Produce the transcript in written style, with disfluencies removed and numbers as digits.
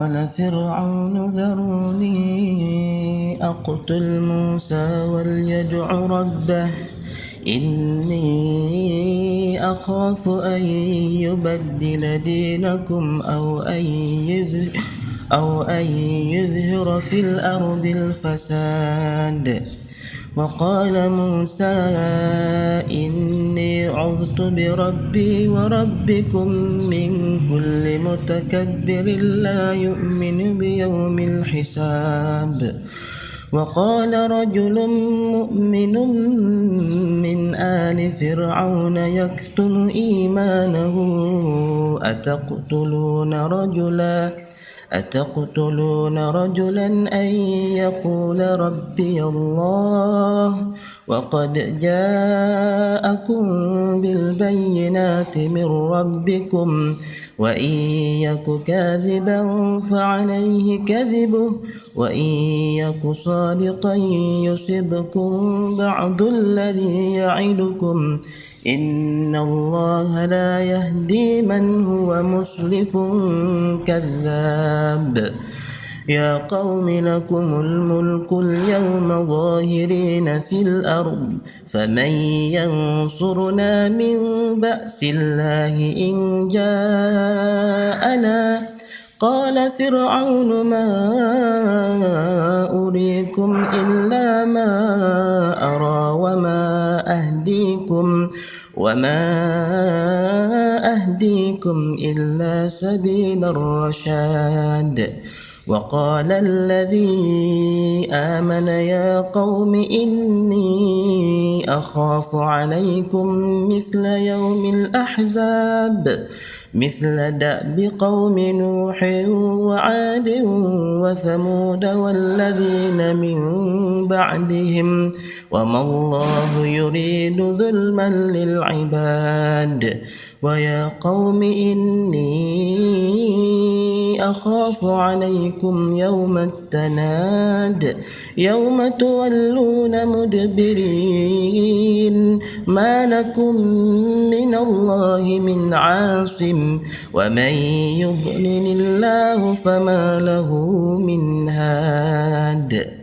قال فرعون ذروني أقتل موسى وليدع ربه إني أخاف أن يبدل دينكم أو أن يظهر في الأرض الفساد. وقال موسى إني عذت بربي وربكم من كل متكبر لا يؤمن بيوم الحساب. وقال رجل مؤمن من آل فرعون يكتم إيمانه أتقتلون رجلا أن يقول ربي الله وقد جاءكم بالبينات من ربكم وإن يك كاذبا فعليه كذبه وإن يك صادقا يصبكم بعض الذي يعدكم إن الله لا يهدي من هو مسرف كذاب. يا قوم لكم الملك اليوم ظاهرين في الأرض فمن ينصرنا من بأس الله إن جاءنا. قال فرعون ما أريكم إلا ما أرى وما أهديكم إلا سبيل الرشاد. وقال الذي آمن يا قوم إني أخاف عليكم مثل يوم الأحزاب مثل دأب قوم نوح وعاد وثمود والذين من بعدهم وما الله يريد ظلما للعباد. ويا قوم إني أخاف عليكم يوم التناد يوم تولون مدبرين ما لكم من الله من عاصم ومن يضلل الله فما له من هاد.